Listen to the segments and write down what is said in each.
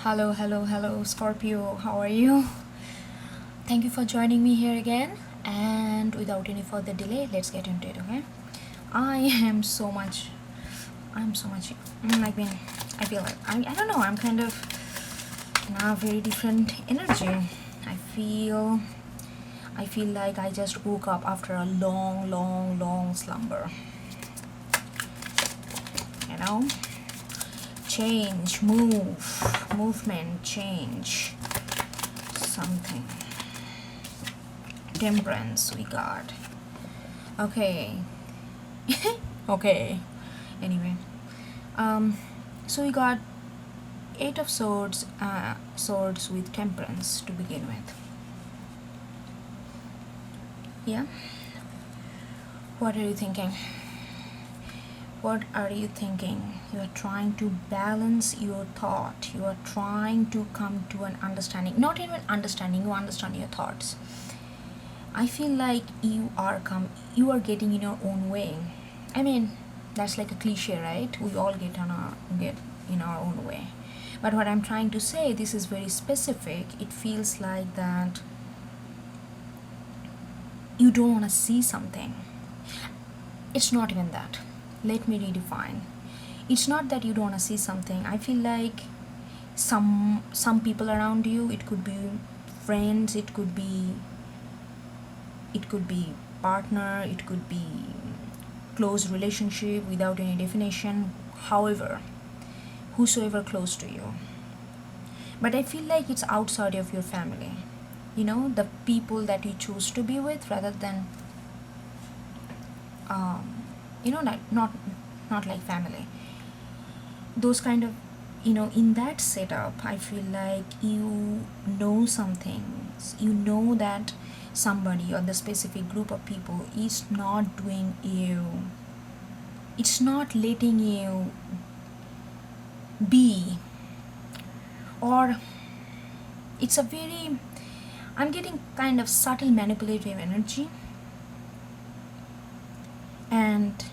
Hello, Scorpio. How are you? Thank you for joining me here again. And without any further delay, let's get into it, okay? I am so much. I'm so much. I mean, I feel like I don't know. I'm kind of in a very different energy. I feel. I feel like I just woke up after a long slumber. You know, change, movement, change, something. Temperance we got. Okay. Okay. Anyway, so we got Eight of Swords, swords with Temperance to begin with. Yeah. What are you thinking? What are you thinking? You are trying to balance your thought. You are trying to come to an understanding. Not even understanding. You understand your thoughts. I feel like you are getting in your own way. I mean, that's like a cliche, right? We all get in our own way. But what I'm trying to say, this is very specific. It feels like that you don't want to see something. It's not even that. Let me redefine. It's not that you don't want to see something. I feel like some people around you, it could be friends, it could be partner, it could be close relationship without any definition, however, whosoever close to you. But I feel like it's outside of your family. You know, the people that you choose to be with rather than like not like family. Those kind of, in that setup, I feel like you know some things. You know that somebody or the specific group of people is not doing you, it's not letting you be, or it's a very, I'm getting kind of subtle manipulative energy. And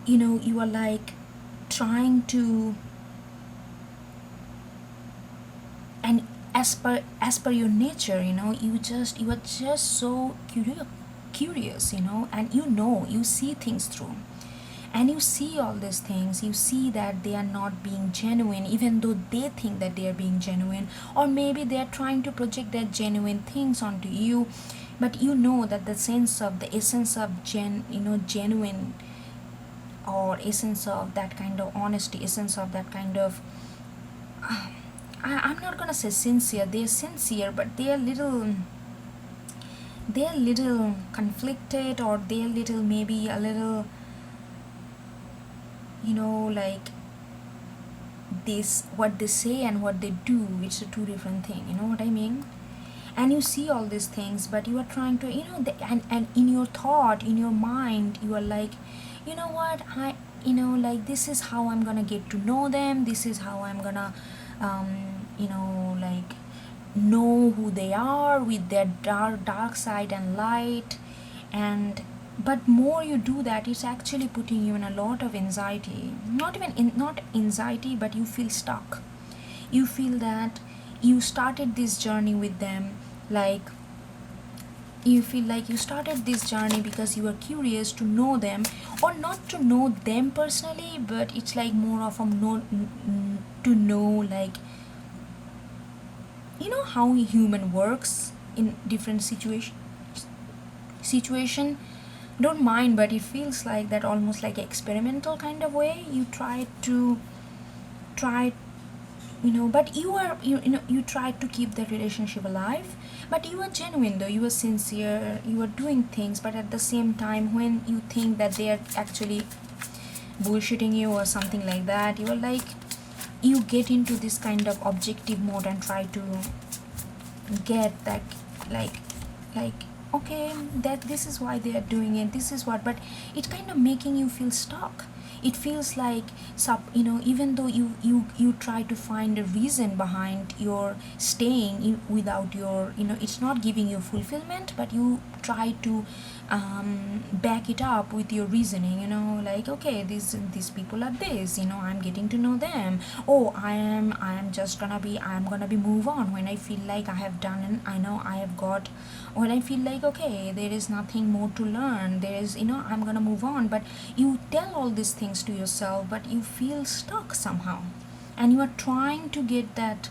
you are like trying to, and as per your nature, you are just so curious, and you see things through, and you see all these things. You see that they are not being genuine, even though they think that they are being genuine, or maybe they are trying to project their genuine things onto you. But you know that the essence of genuine, or essence of that kind of honesty, essence of that kind of I'm not gonna say sincere. They're sincere, but they're little conflicted, or they're little, maybe a little, like this, what they say and what they do, it's a two different thing. You know what I mean? And you see all these things, but you are trying to, and in your thought, in your mind, you are like, you know what, like, this is how I'm gonna get to know them. This is how I'm gonna like, know who they are with their dark side and light. And but more you do that, it's actually putting you in a lot of anxiety. Not anxiety, but you feel stuck. You feel that you started this journey with them, like, you feel like you started this journey because you were curious to know them, or not to know them personally, but it's like more of a to know, like, how a human works in different situation. Don't mind, but it feels like that, almost like experimental kind of way. You try, but you try to keep the relationship alive, but you are genuine though, you are sincere, you are doing things. But at the same time, when you think that they are actually bullshitting you or something like that, you are like, you get into this kind of objective mode and try to get that, like okay, that this is why they are doing it, this is what, but it's kind of making you feel stuck. It feels like even though you try to find a reason behind your staying without your, it's not giving you fulfillment, but you try to back it up with your reasoning, like, okay, these people are this, I'm getting to know them. Oh, I am just gonna be, I'm gonna be move on when I feel like I have done, and I know I have got, when I feel like, okay, there is nothing more to learn, there is, I'm gonna move on. But you tell all these things to yourself, but you feel stuck somehow, and you are trying to get that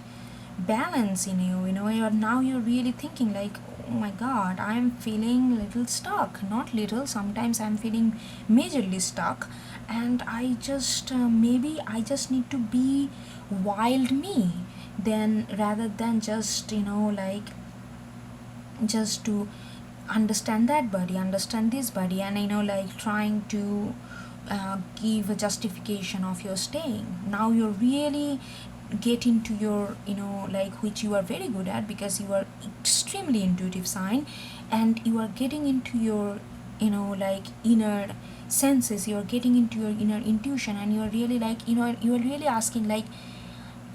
balance in you. You're really thinking like, oh my god, I'm feeling little stuck, not little, sometimes I'm feeling majorly stuck, and I just maybe I just need to be wild me, then rather than just like just to understand that body, understand this body, and like trying to give a justification of your staying. Now you're really get into your, like, which you are very good at because you are extremely intuitive sign, and you are getting into your, like, inner senses, you're getting into your inner intuition, and you're really like, you're really asking like,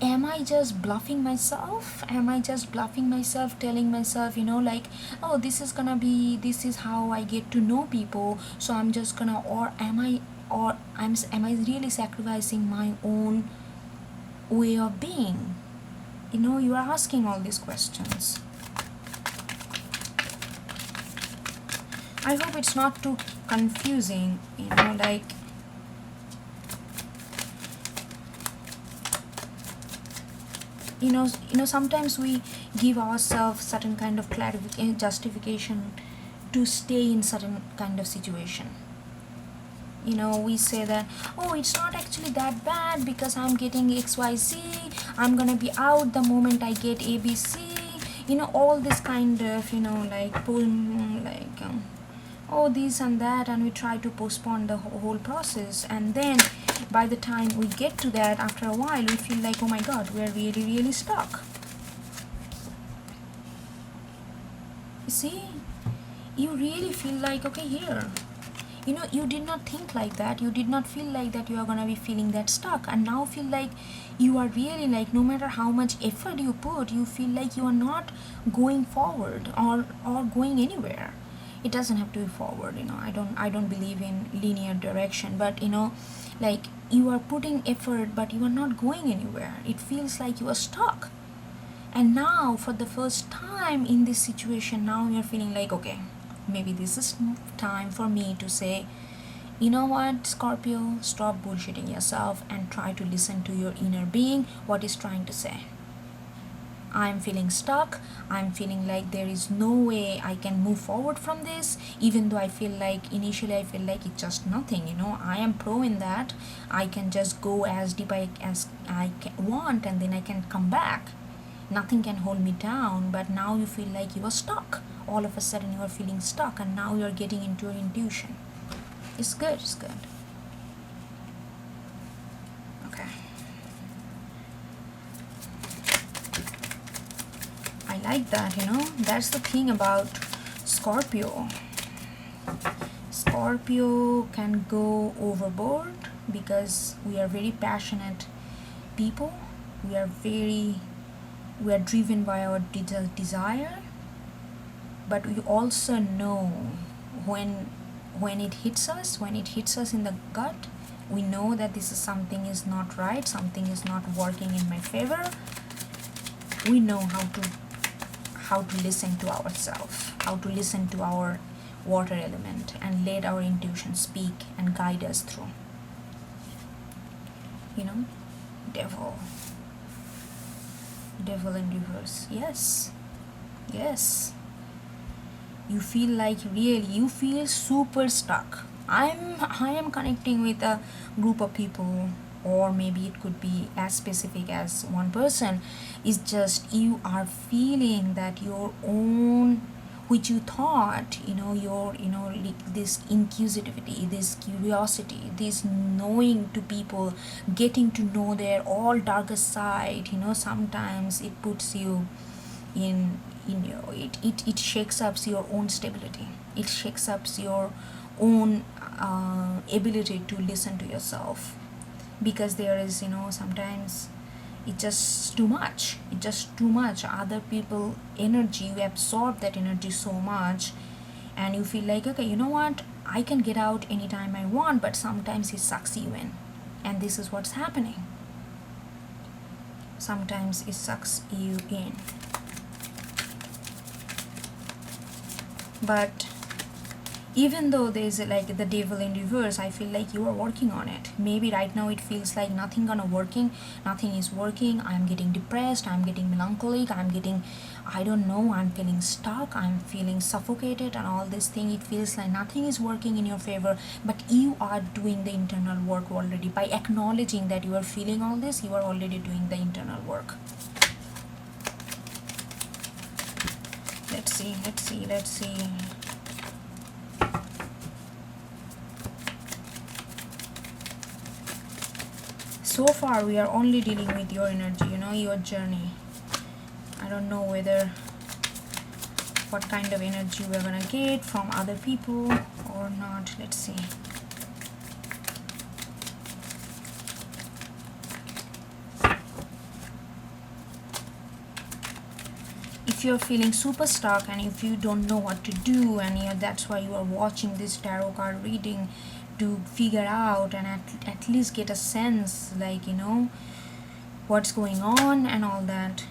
am I just bluffing myself? Am I just bluffing myself, telling myself, like, oh, this is gonna be, this is how I get to know people, so I'm just gonna, am I really sacrificing my own way of being? You are asking all these questions. I hope it's not too confusing, like, sometimes we give ourselves certain kind of clarification, justification to stay in certain kind of situation. We say that, oh, it's not actually that bad because I'm getting XYZ, I'm gonna be out the moment I get ABC, all this kind of, like, oh, this and that, and we try to postpone the whole process, and then by the time we get to that, after a while, we feel like, oh my god, we're really, really stuck. You see, you really feel like, okay, here, you did not think like that, you did not feel like that you are gonna be feeling that stuck, and now feel like you are really, like, no matter how much effort you put, you feel like you are not going forward or going anywhere. It doesn't have to be forward, I don't believe in linear direction, but like, you are putting effort but you are not going anywhere. It feels like you are stuck, and now for the first time in this situation, now you're feeling like, okay, maybe this is time for me to say, you know what, Scorpio, stop bullshitting yourself and try to listen to your inner being, what is trying to say. I'm feeling stuck, I'm feeling like there is no way I can move forward from this, even though I feel like initially I feel like it's just nothing, I am pro in that, I can just go as deep as I want, and then I can come back, nothing can hold me down. But now you feel like you are stuck, all of a sudden you are feeling stuck, and now you are getting into your intuition. It's good, it's good. Okay, I like that. That's the thing about Scorpio. Scorpio can go overboard because we are very passionate people. We are driven by our desire, but we also know when it hits us in the gut, we know that this is something is not right, something is not working in my favor. We know how to listen to ourselves, how to listen to our water element, and let our intuition speak and guide us through. Devil in reverse. Yes, you feel like, really, you feel super stuck. I am connecting with a group of people, or maybe it could be as specific as one person. Is just you are feeling that your own, which you thought, your, like, this inquisitivity, this curiosity, this knowing to people, getting to know their all darkest side, sometimes it puts you in your, it shakes up your own stability, it shakes up your own ability to listen to yourself, because there is, sometimes it's just too much. It's just too much. Other people energy, you absorb that energy so much, and you feel like, okay, you know what, I can get out anytime I want, but sometimes it sucks you in. And this is what's happening. Sometimes it sucks you in. But even though there's like the devil in reverse, I feel like you are working on it. Maybe right now it feels like nothing is working. I'm getting depressed, I'm getting melancholic, I'm getting, I don't know, I'm feeling stuck, I'm feeling suffocated and all this thing. It feels like nothing is working in your favor, but you are doing the internal work already. By acknowledging that you are feeling all this, you are already doing the internal work. Let's see. So far we are only dealing with your energy, your journey. I don't know what kind of energy we're gonna get from other people or not. Let's see. If you're feeling super stuck and if you don't know what to do, and that's why you are watching this tarot card reading, to figure out and at least get a sense, like, what's going on and all that.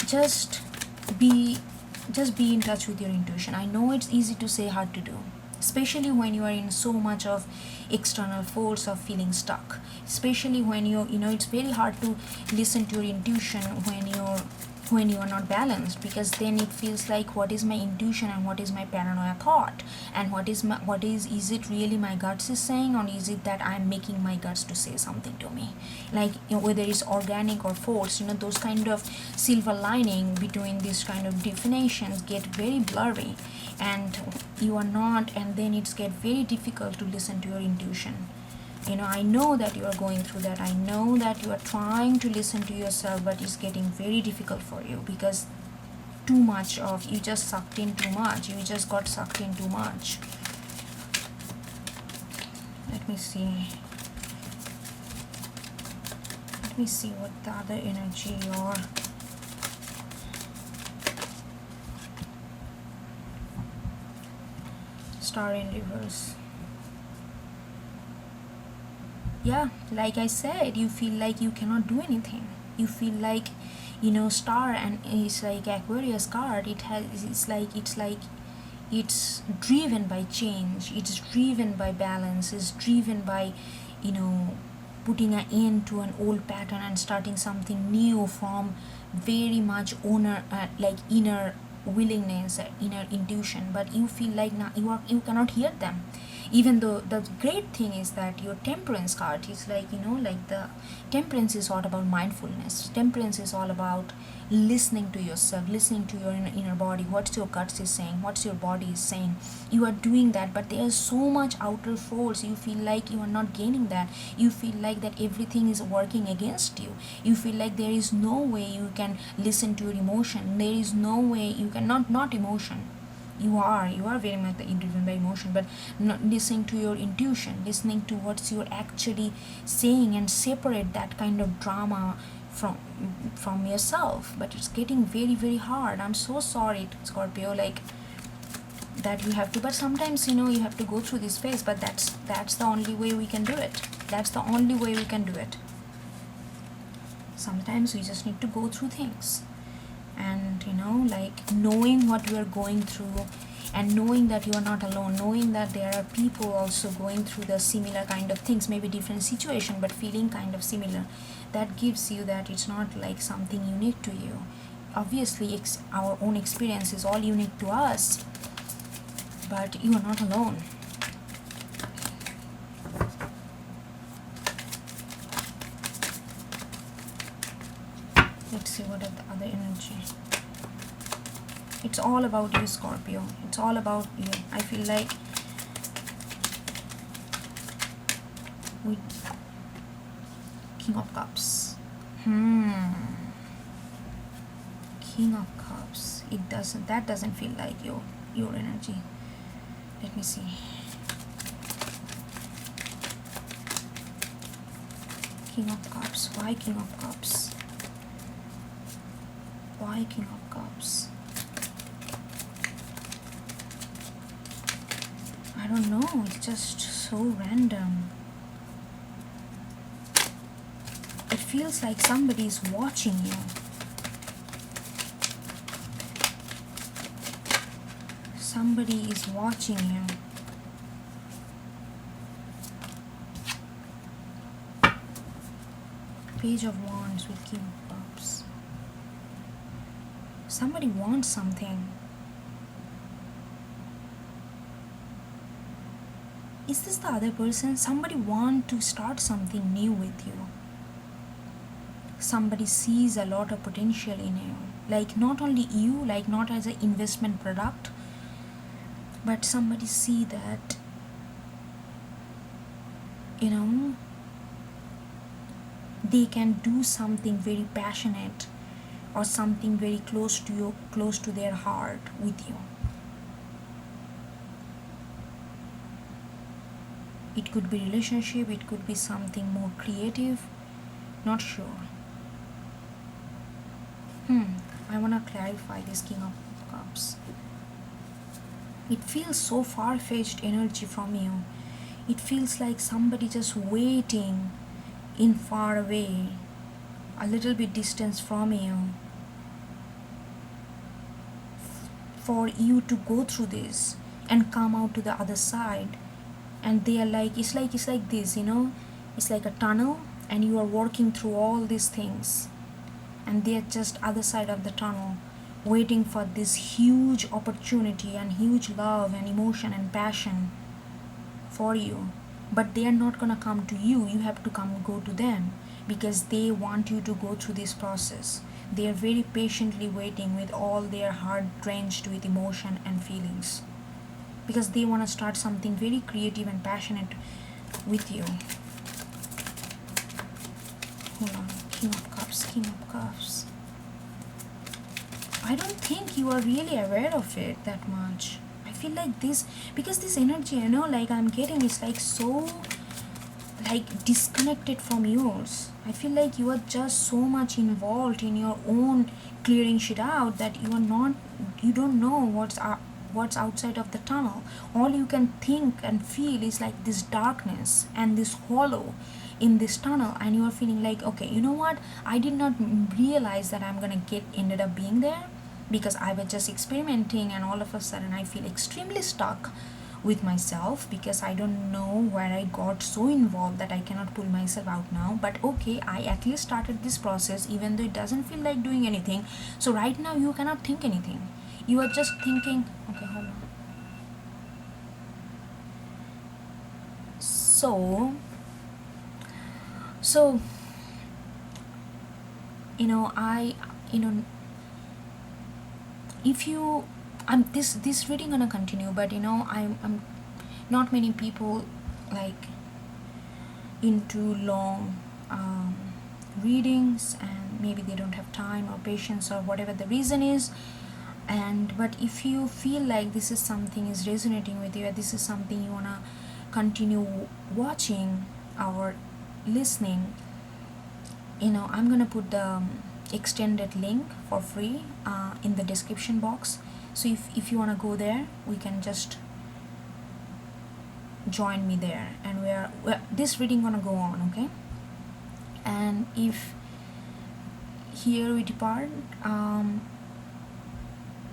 Just be in touch with your intuition. I know it's easy to say, hard to do, especially when you are in so much of external force of feeling stuck, especially when it's very hard to listen to your intuition when you are not balanced, because then it feels like, what is my intuition and what is my paranoia thought, and what is it really my guts is saying, or is it that I'm making my guts to say something to me, like, whether it's organic or forced, those kind of silver lining between these kind of definitions get very blurry, and you are not, and then it's get very difficult to listen to your intuition. I know that you are going through that. I know that you are trying to listen to yourself, but it's getting very difficult for you, because too much of, you just sucked in too much. You just got sucked in too much. Let me see what the other energy or Star in reverse. Yeah, like I said, you feel like you cannot do anything. You feel like, Star, and it's like Aquarius card, it's driven by change, it's driven by balance, it's driven by, putting an end to an old pattern and starting something new from very much inner willingness, inner intuition. But you feel like now you cannot hear them, even though the great thing is that your temperance card is like, like the temperance is all about mindfulness. Temperance is all about listening to yourself, listening to your inner body, what your guts is saying, what your body is saying. You are doing that, but there's so much outer force. You feel like you are not gaining that. You feel like that everything is working against you. You feel like there is no way you can listen to your emotion. There is no way you can not emotion. You are very much driven by emotion, but not listening to your intuition, listening to what you're actually saying, and separate that kind of drama from yourself. But it's getting very, very hard. I'm so sorry, Scorpio, like that you have to, but sometimes you have to go through this phase, but that's the only way we can do it. That's the only way we can do it. Sometimes we just need to go through things, and like knowing what you are going through, and knowing that you are not alone, knowing that there are people also going through the similar kind of things, maybe different situation, but feeling kind of similar. That gives you that it's not like something unique to you. Obviously our own experience is all unique to us, but you are not alone. Let's see what are the other energy. It's all about you, Scorpio. It's all about you. I feel like with King of Cups. King of Cups. that doesn't feel like your energy. Let me see. King of Cups. Why King of Cups? Why King of Cups? I don't know, it's just so random. It feels like somebody is watching you. Somebody is watching you. Page of Wands with King of Cups. Somebody wants something. Is this the other person? Somebody wants to start something new with you. Somebody sees a lot of potential in you. Like not only you, like not as an investment product, but somebody see that, they can do something very passionate or something very close to you, close to their heart with you. It could be relationship, it could be something more creative, not sure. I want to clarify this King of Cups. It feels so far-fetched energy from you. It feels like somebody just waiting in far away, a little bit distance from you, for you to go through this and come out to the other side. And they are like, it's like this, it's like a tunnel, and you are working through all these things, and they are just other side of the tunnel, waiting for this huge opportunity and huge love and emotion and passion for you. But they are not gonna come to you. You have to go to them, because they want you to go through this process. They are very patiently waiting with all their heart drenched with emotion and feelings, because they want to start something very creative and passionate with you. Hold on. King of Cups, King of Cups. I don't think you are really aware of it that much. I feel like this, because this energy, like I'm getting, is like so like disconnected from yours. I feel like you are just so much involved in your own clearing shit out that you don't know what's outside of the tunnel. All you can think and feel is like this darkness and this hollow in this tunnel, and you are feeling like, okay, you know what, I did not realize that I'm gonna ended up being there, because I was just experimenting, and all of a sudden I feel extremely stuck with myself, because I don't know where I got so involved that I cannot pull myself out now. But okay, I at least started this process, even though it doesn't feel like doing anything. So right now you cannot think anything. You are just thinking, okay, hold on. So if you this reading gonna continue, but I'm not many people like into long readings, and maybe they don't have time or patience or whatever the reason is. But if you feel like this is something is resonating with you, this is something you wanna continue watching or listening, I'm gonna put the extended link for free in the description box. So if you wanna go there, we can just join me there, and we're this reading gonna go on, okay? And if here we depart,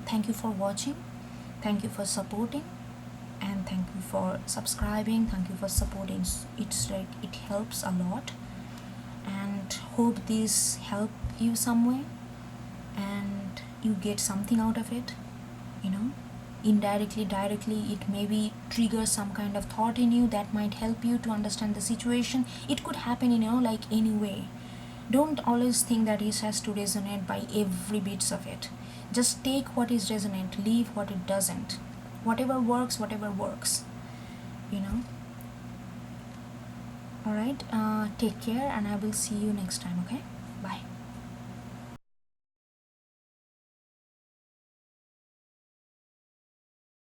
thank you for watching, thank you for supporting, and thank you for subscribing, thank you for supporting. It's like it helps a lot, and hope this help you some way and you get something out of it. Indirectly, directly, it maybe triggers some kind of thought in you that might help you to understand the situation. It could happen like any way. Don't always think that it has to resonate by every bits of it. Just take what is resonant, leave what it doesn't. Whatever works. Alright, take care, and I will see you next time, okay?